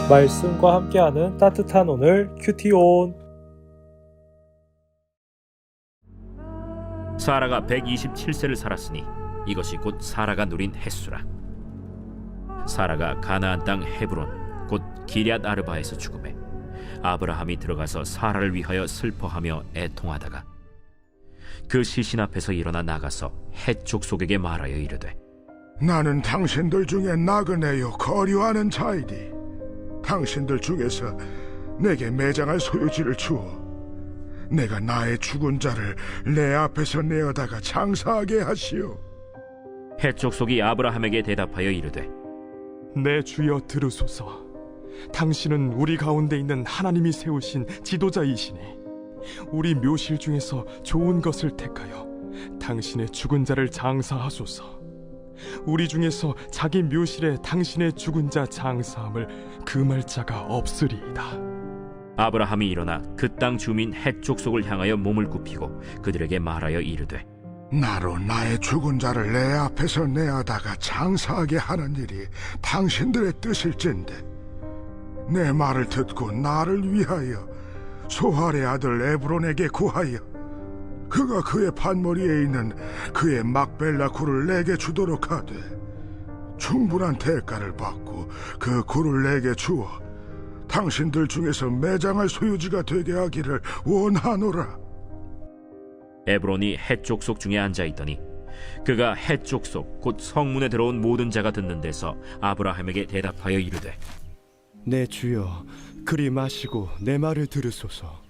말씀과 함께하는 따뜻한 오늘 큐티온. 사라가 127세를 살았으니 이것이 곧 사라가 누린 햇수라. 사라가 가나안 땅 헤브론 곧 기럇 아르바에서 죽음에 아브라함이 들어가서 사라를 위하여 슬퍼하며 애통하다가 그 시신 앞에서 일어나 나가서 헷 족속에게 말하여 이르되 나는 당신들 중에 나그네요 거류하는 자이니 당신들 중에서 내게 매장할 소유지를 주어 내가 나의 죽은 자를 내 앞에서 내어다가 장사하게 하시오. 헷 족속이 아브라함에게 대답하여 이르되 내 주여 들으소서. 당신은 우리 가운데 있는 하나님이 세우신 지도자이시니 우리 묘실 중에서 좋은 것을 택하여 당신의 죽은 자를 장사하소서. 우리 중에서 자기 묘실에 당신의 죽은 자 장사함을 금할 자가 없으리이다. 아브라함이 일어나 그 땅 주민 헷 족속을 향하여 몸을 굽히고 그들에게 말하여 이르되 나로 나의 죽은 자를 내 앞에서 내어다가 장사하게 하는 일이 당신들의 뜻일진데 내 말을 듣고 나를 위하여 소할의 아들 에브론에게 구하여 그가 그의 밭머리에 있는 그의 막벨라 굴을 내게 주도록 하되 충분한 대가를 받고 그 굴을 내게 주어 당신들 중에서 매장할 소유지가 되게 하기를 원하노라. 에브론이 헷 족속 중에 앉아있더니 그가 헷 족속 곧 성문에 들어온 모든 자가 듣는 데서 아브라함에게 대답하여 이르되 내 주여 그리 마시고 내 말을 들으소서.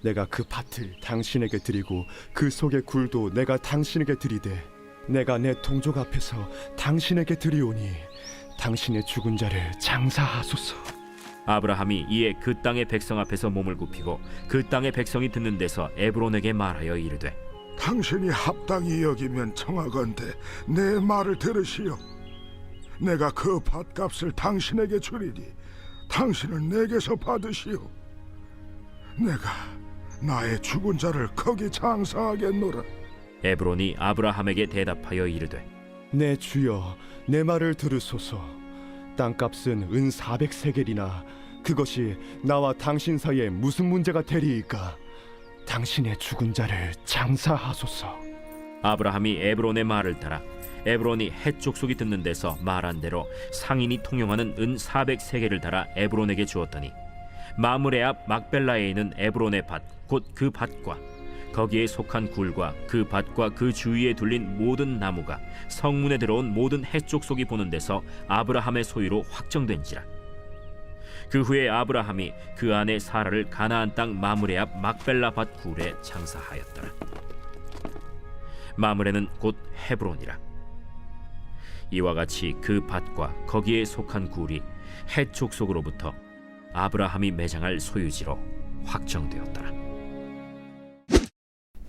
내가 그 밭을 당신에게 드리고 그 속의 굴도 내가 당신에게 드리되 내가 내 동족 앞에서 당신에게 드리오니 당신의 죽은 자를 장사하소서. 아브라함이 이에 그 땅의 백성 앞에서 몸을 굽히고 그 땅의 백성이 듣는 데서 에브론에게 말하여 이르되 당신이 합당히 여기면 청하건대 내 말을 들으시오. 내가 그 밭값을 당신에게 주리니 당신은 내게서 받으시오. 내가 나의 죽은 자를 거기 장사하겠노라. 에브론이 아브라함에게 대답하여 이르되 내 주여 내 말을 들으소서. 땅값은 은 400세겔이나 그것이 나와 당신 사이에 무슨 문제가 되리이까. 당신의 죽은 자를 장사하소서. 아브라함이 에브론의 말을 따라 에브론이 헷 족속이 듣는 데서 말한 대로 상인이 통용하는 은 400세겔을 달아 에브론에게 주었더니 마므레 앞 막벨라에 있는 에브론의 밭 곧 그 밭과 거기에 속한 굴과 그 밭과 그 주위에 둘린 모든 나무가 성문에 들어온 모든 헷 족속이 보는 데서 아브라함의 소유로 확정된지라. 그 후에 아브라함이 그 아내 사라를 가나안 땅 마므레 앞 막벨라 밭 굴에 장사하였더라. 마므레는 곧 헤브론이라. 이와 같이 그 밭과 거기에 속한 굴이 헷 족속으로부터 아브라함이 매장할 소유지로 확정되었더라.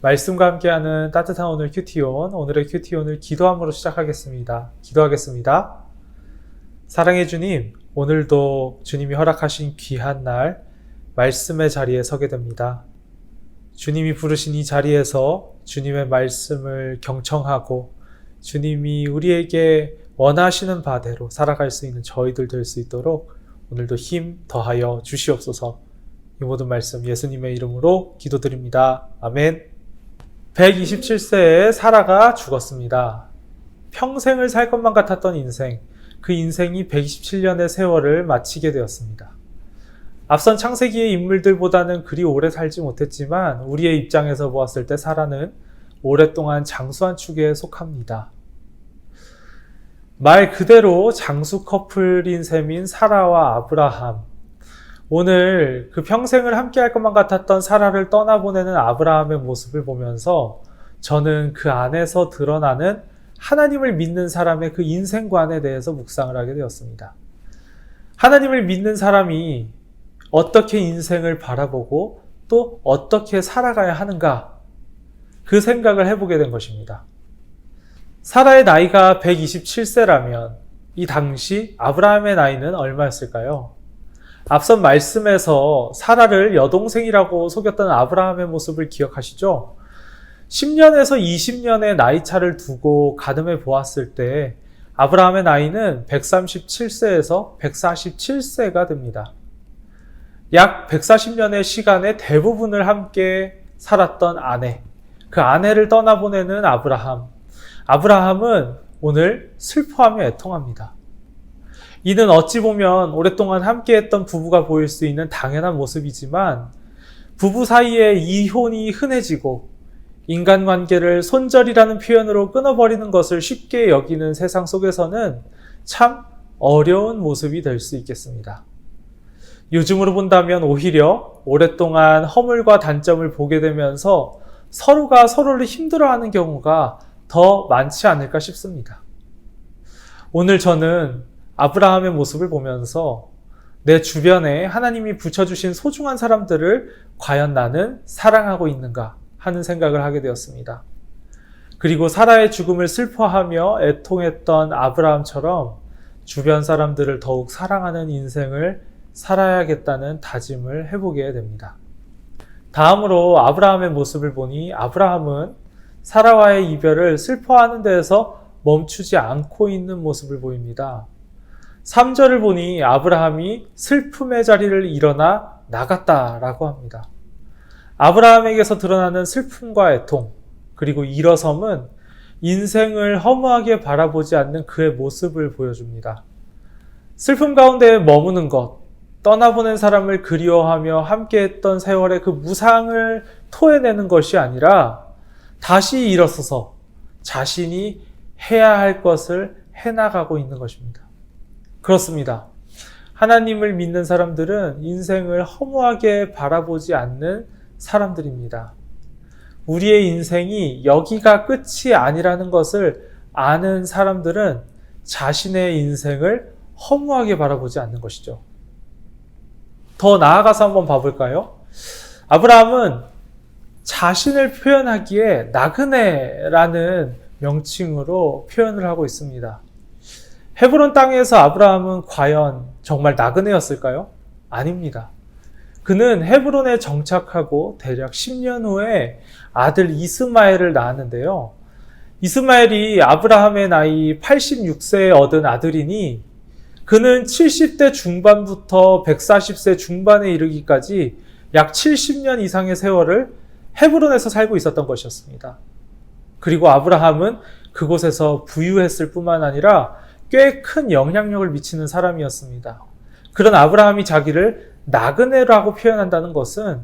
말씀과 함께하는 따뜻한 오늘 큐티온. 오늘의 큐티온을 기도함으로 시작하겠습니다. 기도하겠습니다. 사랑해 주님, 오늘도 주님이 허락하신 귀한 날 말씀의 자리에 서게 됩니다. 주님이 부르신 이 자리에서 주님의 말씀을 경청하고 주님이 우리에게 원하시는 바대로 살아갈 수 있는 저희들 될 수 있도록 오늘도 힘 더하여 주시옵소서. 이 모든 말씀 예수님의 이름으로 기도드립니다. 아멘. 127세에 사라가 죽었습니다. 평생을 살 것만 같았던 인생, 그 인생이 127년의 세월을 마치게 되었습니다. 앞선 창세기의 인물들보다는 그리 오래 살지 못했지만 우리의 입장에서 보았을 때 사라는 오랫동안 장수한 축에 속합니다. 말 그대로 장수 커플인 셈인 사라와 아브라함. 오늘 그 평생을 함께 할 것만 같았던 사라를 떠나보내는 아브라함의 모습을 보면서 저는 그 안에서 드러나는 하나님을 믿는 사람의 그 인생관에 대해서 묵상을 하게 되었습니다. 하나님을 믿는 사람이 어떻게 인생을 바라보고 또 어떻게 살아가야 하는가, 그 생각을 해보게 된 것입니다. 사라의 나이가 127세라면 이 당시 아브라함의 나이는 얼마였을까요? 앞선 말씀에서 사라를 여동생이라고 속였던 아브라함의 모습을 기억하시죠? 10년에서 20년의 나이 차를 두고 가늠해 보았을 때 아브라함의 나이는 137세에서 147세가 됩니다. 약 140년의 시간의 대부분을 함께 살았던 아내, 그 아내를 떠나보내는 아브라함. 아브라함은 오늘 슬퍼하며 애통합니다. 이는 어찌 보면 오랫동안 함께했던 부부가 보일 수 있는 당연한 모습이지만 부부 사이에 이혼이 흔해지고 인간관계를 손절이라는 표현으로 끊어버리는 것을 쉽게 여기는 세상 속에서는 참 어려운 모습이 될 수 있겠습니다. 요즘으로 본다면 오히려 오랫동안 허물과 단점을 보게 되면서 서로가 서로를 힘들어하는 경우가 더 많지 않을까 싶습니다. 오늘 저는 아브라함의 모습을 보면서 내 주변에 하나님이 붙여주신 소중한 사람들을 과연 나는 사랑하고 있는가 하는 생각을 하게 되었습니다. 그리고 사라의 죽음을 슬퍼하며 애통했던 아브라함처럼 주변 사람들을 더욱 사랑하는 인생을 살아야겠다는 다짐을 해보게 됩니다. 다음으로 아브라함의 모습을 보니 아브라함은 사라와의 이별을 슬퍼하는 데에서 멈추지 않고 있는 모습을 보입니다. 3절을 보니 아브라함이 슬픔의 자리를 일어나 나갔다라고 합니다. 아브라함에게서 드러나는 슬픔과 애통, 그리고 일어섬은 인생을 허무하게 바라보지 않는 그의 모습을 보여줍니다. 슬픔 가운데 머무는 것, 떠나보낸 사람을 그리워하며 함께했던 세월의 그 무상을 토해내는 것이 아니라 다시 일어서서 자신이 해야 할 것을 해나가고 있는 것입니다. 그렇습니다. 하나님을 믿는 사람들은 인생을 허무하게 바라보지 않는 사람들입니다. 우리의 인생이 여기가 끝이 아니라는 것을 아는 사람들은 자신의 인생을 허무하게 바라보지 않는 것이죠. 더 나아가서 한번 봐볼까요? 아브라함은 자신을 표현하기에 나그네라는 명칭으로 표현을 하고 있습니다. 헤브론 땅에서 아브라함은 과연 정말 나그네였을까요? 아닙니다. 그는 헤브론에 정착하고 대략 10년 후에 아들 이스마엘을 낳았는데요. 이스마엘이 아브라함의 나이 86세에 얻은 아들이니 그는 70대 중반부터 140세 중반에 이르기까지 약 70년 이상의 세월을 헤브론에서 살고 있었던 것이었습니다. 그리고 아브라함은 그곳에서 부유했을 뿐만 아니라 꽤 큰 영향력을 미치는 사람이었습니다. 그런 아브라함이 자기를 나그네라고 표현한다는 것은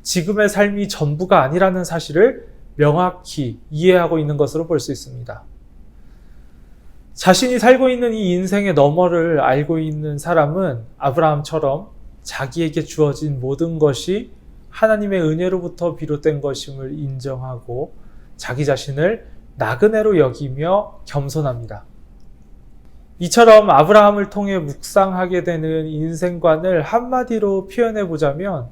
지금의 삶이 전부가 아니라는 사실을 명확히 이해하고 있는 것으로 볼 수 있습니다. 자신이 살고 있는 이 인생의 너머를 알고 있는 사람은 아브라함처럼 자기에게 주어진 모든 것이 하나님의 은혜로부터 비롯된 것임을 인정하고 자기 자신을 나그네로 여기며 겸손합니다. 이처럼 아브라함을 통해 묵상하게 되는 인생관을 한마디로 표현해 보자면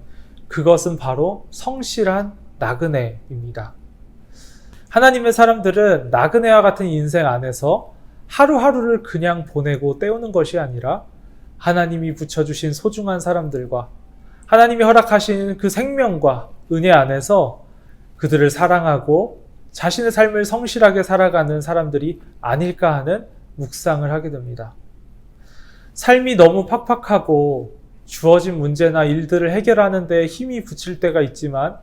그것은 바로 성실한 나그네입니다. 하나님의 사람들은 나그네와 같은 인생 안에서 하루하루를 그냥 보내고 때우는 것이 아니라 하나님이 붙여주신 소중한 사람들과 하나님이 허락하신 그 생명과 은혜 안에서 그들을 사랑하고 자신의 삶을 성실하게 살아가는 사람들이 아닐까 하는 묵상을 하게 됩니다. 삶이 너무 팍팍하고 주어진 문제나 일들을 해결하는 데 힘이 붙일 때가 있지만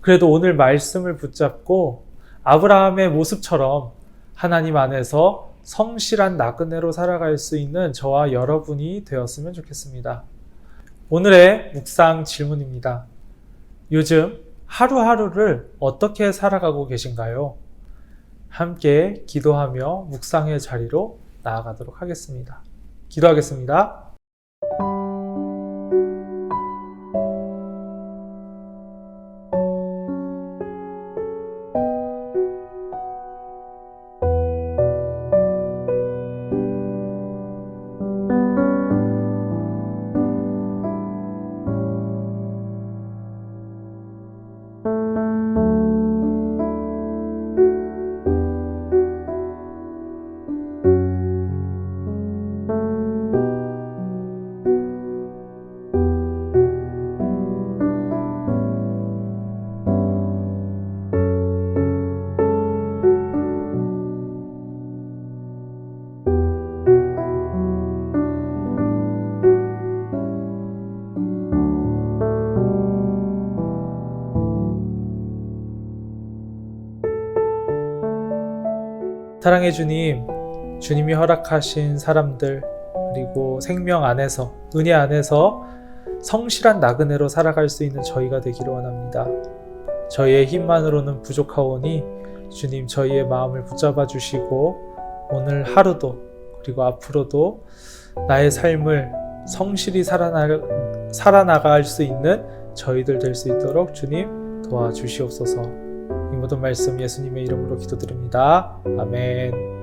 그래도 오늘 말씀을 붙잡고 아브라함의 모습처럼 하나님 안에서 성실한 나그네로 살아갈 수 있는 저와 여러분이 되었으면 좋겠습니다. 오늘의 묵상 질문입니다. 요즘 하루하루를 어떻게 살아가고 계신가요? 함께 기도하며 묵상의 자리로 나아가도록 하겠습니다. 기도하겠습니다. 사랑의 주님, 주님이 허락하신 사람들, 그리고 생명 안에서, 은혜 안에서 성실한 나그네로 살아갈 수 있는 저희가 되기를 원합니다. 저희의 힘만으로는 부족하오니 주님, 저희의 마음을 붙잡아 주시고 오늘 하루도 그리고 앞으로도 나의 삶을 성실히 살아나갈 수 있는 저희들 될 수 있도록 주님 도와주시옵소서. 이 모든 말씀 예수님의 이름으로 기도드립니다. 아멘.